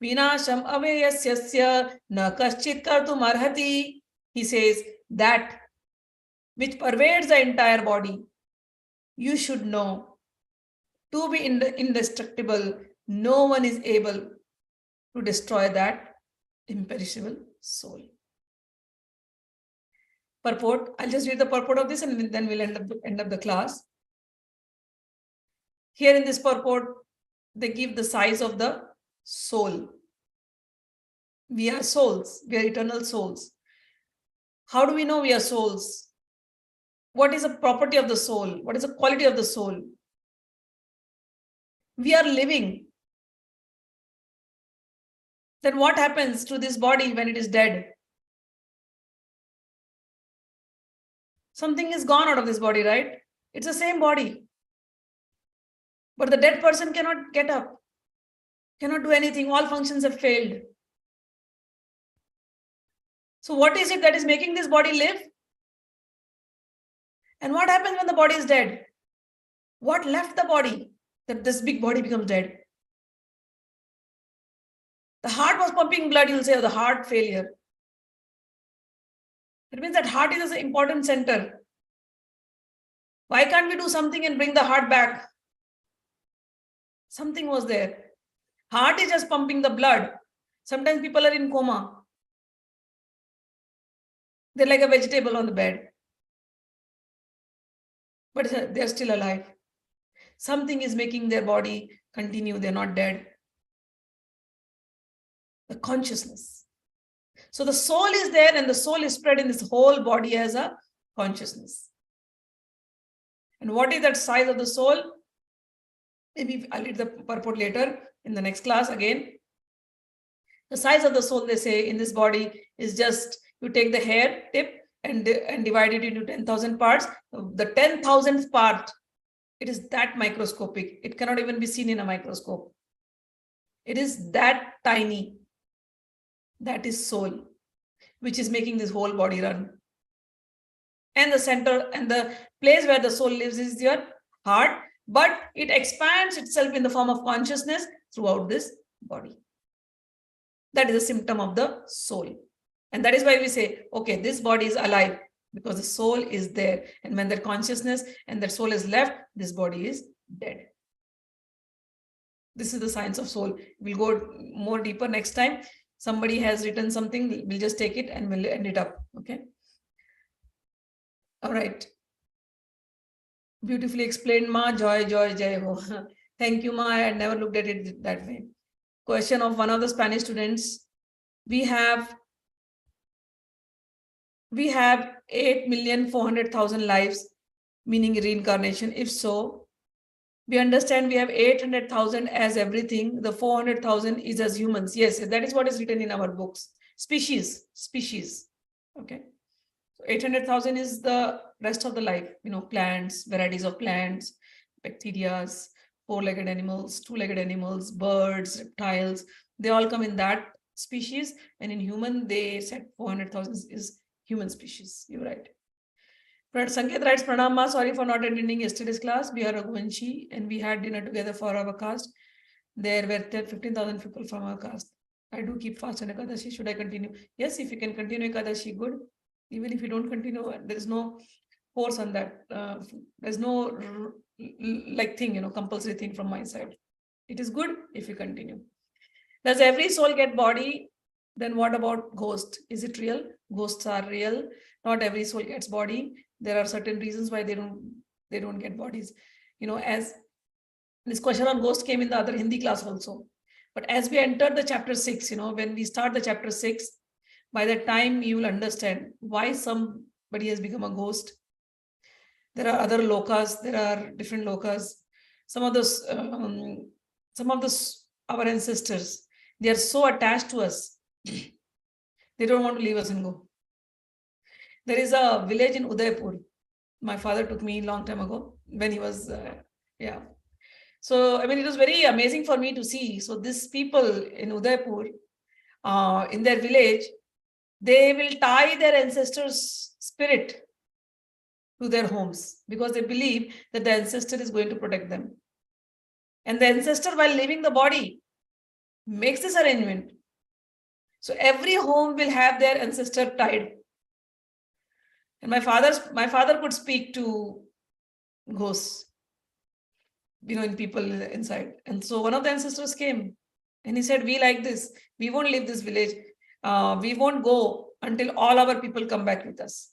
avyayasyasya na kaschit kartum arhati. He says that which pervades the entire body, you should know. To be indestructible, no one is able to destroy that imperishable soul. Purport, I'll just read the purport of this and then we'll end up the class. Here in this purport, they give the size of the soul. We are souls, we are eternal souls. How do we know we are souls? What is the property of the soul? What is the quality of the soul? We are living. Then what happens to this body when it is dead? Something is gone out of this body, right? It's the same body. But the dead person cannot get up, cannot do anything. All functions have failed. So what is it that is making this body live? And what happens when the body is dead? What left the body that this big body becomes dead? The heart was pumping blood, you'll say, oh, the heart failure. It means that heart is an important center. Why can't we do something and bring the heart back? Something was there. Heart is just pumping the blood. Sometimes people are in coma. They're like a vegetable on the bed. But they're still alive. Something is making their body continue. They're not dead. The consciousness. So the soul is there and the soul is spread in this whole body as a consciousness. And what is that size of the soul? Maybe I'll read the purport later in the next class again. The size of the soul, they say, in this body is just, you take the hair tip and divide it into 10,000 parts. The 10,000th part, it is that microscopic. It cannot even be seen in a microscope. It is that tiny. That is soul, which is making this whole body run. And the center and the place where the soul lives is your heart, but it expands itself in the form of consciousness throughout this body. That is a symptom of the soul. And that is why we say, okay, this body is alive because the soul is there. And when that consciousness and that soul is left, this body is dead. This is the science of soul. We'll go more deeper next time. Somebody has written something, we'll just take it and we'll end it up. Okay. All right. Beautifully explained, Ma. Joy, joy, jai ho. Thank you, Ma. I had never looked at it that way. Question of one of the Spanish students. We have 8,400,000 lives, meaning reincarnation. If so, we understand we have 800,000 as everything. The 400,000 is as humans. Yes, that is what is written in our books. Species. Okay. So 800,000 is the rest of the life. Plants, varieties of plants, bacteria, four-legged animals, two-legged animals, birds, reptiles. They all come in that species. And in human, they said 400,000 is human species. You're right. But Sankhya writes, Pranam Ma, sorry for not attending yesterday's class. We are Raghuvanshi and we had dinner together for our caste. There were 15,000 people from our caste. I do keep fast on Ekadashi. Should I continue? Yes, if you can continue Ekadashi, good. Even if you don't continue, there is no force on that. There's no compulsory thing from my side. It is good if you continue. Does every soul get body? Then what about ghost? Is it real? Ghosts are real. Not every soul gets body. There are certain reasons why they don't get bodies. As this question on ghost came in the other Hindi class also. But as we enter the chapter 6, when we start the chapter 6, by the time you will understand why somebody has become a ghost. There are other lokas. There are different lokas. Some of our ancestors, they are so attached to us. They don't want to leave us and go. There is a village in Udaipur. My father took me a long time ago when he was, So, I mean, it was very amazing for me to see. So these people in Udaipur, in their village, they will tie their ancestors' spirit to their homes because they believe that the ancestor is going to protect them. And the ancestor, while leaving the body, makes this arrangement. So every home will have their ancestor tied. And my father could speak to ghosts, in people inside. And so one of the ancestors came and he said, we like this. We won't leave this village. We won't go until all our people come back with us.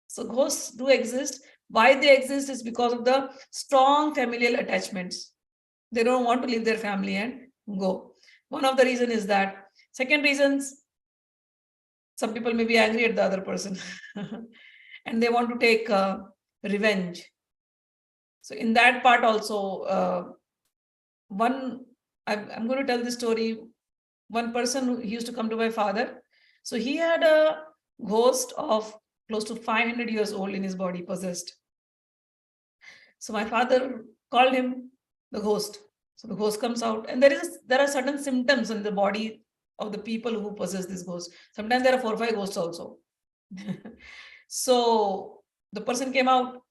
So ghosts do exist. Why they exist is because of the strong familial attachments. They don't want to leave their family and go. One of the reasons is that. Second reasons, some people may be angry at the other person and they want to take revenge. So in that part also, I'm going to tell this story. One person who used to come to my father. So he had a ghost of close to 500 years old in his body, possessed. So my father called him the ghost. So the ghost comes out, and there are certain symptoms in the body of the people who possess this ghost. Sometimes there are 4 or 5 ghosts also. So the person came out.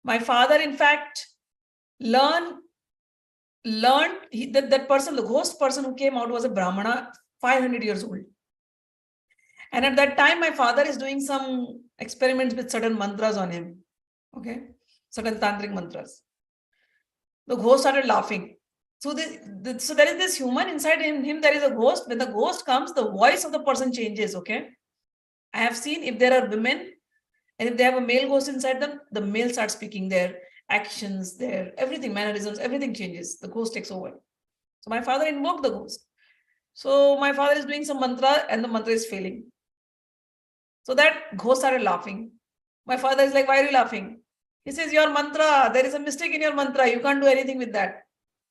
My father, in fact, learned that person, the ghost person who came out, was a Brahmana, 500 years old. And at that time, my father is doing some experiments with certain mantras on him. Okay, certain tantric mantras. The ghost started laughing. So there is this human inside him. There is a ghost. When the ghost comes, the voice of the person changes. Okay, I have seen if there are women and if they have a male ghost inside them, the male starts speaking, their actions, their everything, mannerisms, everything changes. The ghost takes over. So my father invoked the ghost. So my father is doing some mantra and the mantra is failing. So that ghost started laughing. My father is like, why are you laughing? He says, your mantra, there is a mistake in your mantra. You can't do anything with that.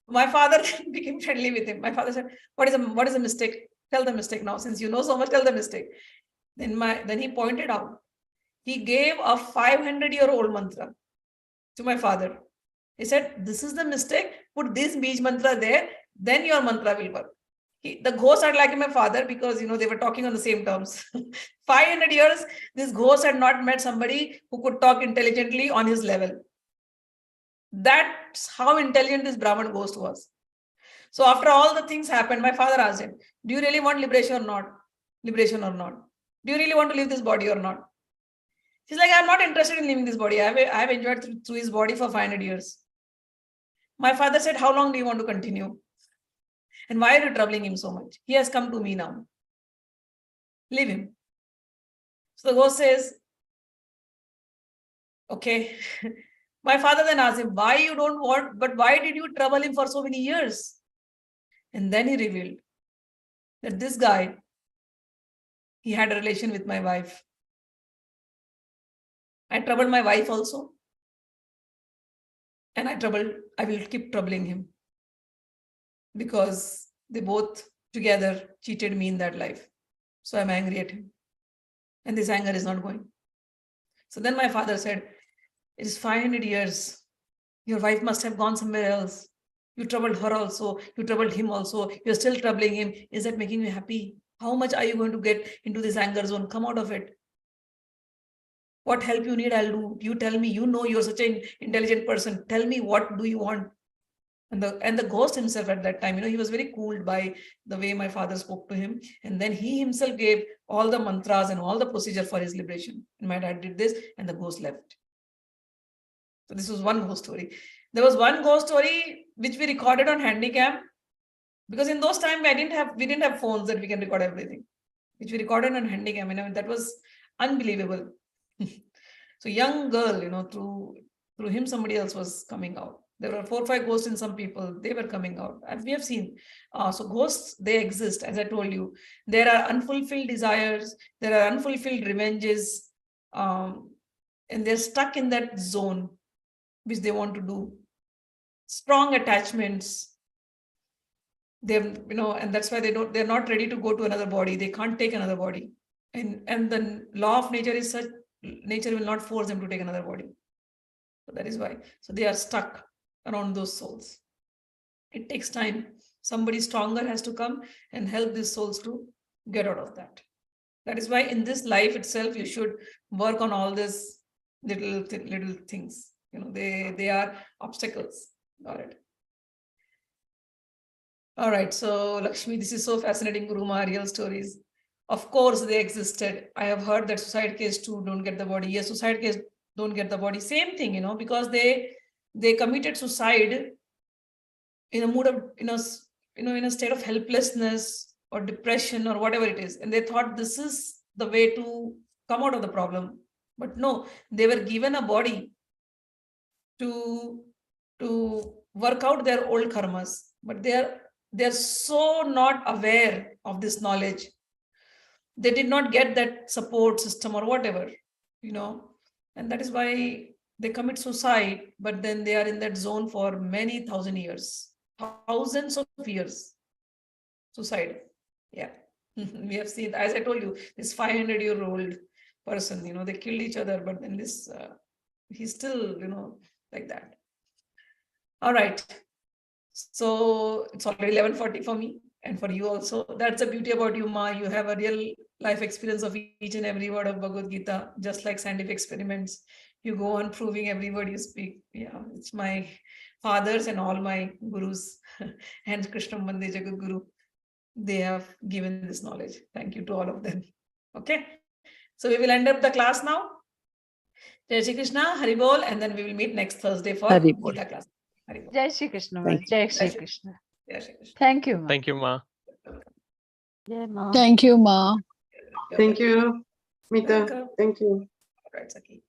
My father became friendly with him. My father said, what is a mistake? Tell the mistake now. Since you know so much, tell the mistake. Then he pointed out. He gave a 500-year-old mantra to my father. He said, this is the mistake. Put this Bij mantra there. Then your mantra will work. The ghost had like my father because, they were talking on the same terms. 500 years, this ghost had not met somebody who could talk intelligently on his level. That's how intelligent this Brahman ghost was. So after all the things happened, my father asked him, do you really want liberation or not? Liberation or not? Do you really want to leave this body or not? He's like, I'm not interested in leaving this body. I have enjoyed through his body for 500 years. My father said, how long do you want to continue? And why are you troubling him so much? He has come to me now. Leave him. So the ghost says, okay. My father then asked him, why you don't want, but why did you trouble him for so many years? And then he revealed that this guy, he had a relation with my wife. I troubled my wife also. And I will keep troubling him. Because they both together cheated me in that life. So I'm angry at him. And this anger is not going. So then my father said, it is 500 years. Your wife must have gone somewhere else. You troubled her also. You troubled him also. You're still troubling him. Is that making you happy? How much are you going to get into this anger zone? Come out of it. What help you need, I'll do. You tell me. You know you're such an intelligent person. Tell me, what do you want? And the ghost himself at that time, he was very cooled by the way my father spoke to him. And then he himself gave all the mantras and all the procedure for his liberation. And my dad did this and the ghost left. So this was one ghost story. There was one ghost story which we recorded on Handycam, because in those times we didn't have phones that we can record everything, which we recorded on Handycam. That was unbelievable. So young girl, through him somebody else was coming out. There were 4 or 5 ghosts in some people. They were coming out. And we have seen. So ghosts, they exist, as I told you. There are unfulfilled desires. There are unfulfilled revenges. And they're stuck in that zone, which they want to do. Strong attachments. And that's why they're not ready to go to another body. They can't take another body. And the law of nature is such, nature will not force them to take another body. So that is why. So they are stuck around those souls. It takes time. Somebody stronger has to come and help these souls to get out of that. That is why in this life itself, you should work on all these little things. They are obstacles. Got it. All right. So Lakshmi, this is so fascinating, Guruma, real stories. Of course, they existed. I have heard that suicide case too don't get the body. Yes, suicide case don't get the body. Same thing, because they committed suicide in a mood of, in a state of helplessness or depression or whatever it is. And they thought this is the way to come out of the problem. But no, they were given a body to work out their old karmas. But they're so not aware of this knowledge. They did not get that support system or whatever, and that is why they commit suicide, but then they are in that zone for many thousands of years. Suicide. Yeah. We have seen, as I told you, this 500-year-old person, they killed each other, but then this, he's still, like that. All right. So it's already 11:40 for me and for you also. That's the beauty about you, Ma. You have a real life experience of each and every word of Bhagavad Gita, just like scientific experiments. You go on proving every word you speak. Yeah, it's my fathers and all my gurus and Krishna Mande Jagat Guru. They have given this knowledge. Thank you to all of them. Okay. So we will end up the class now. Jai Shri Krishna, Hari Bol, and then we will meet next Thursday for Gita class. Hari Bol. Jai Shri Krishna. Jai Shri Krishna. Jai Shri Krishna. Thank you, Ma. Thank you, Ma. Jai Ma. Thank you, Ma. Thank you, Smita. Welcome. Thank you. All right, Saki.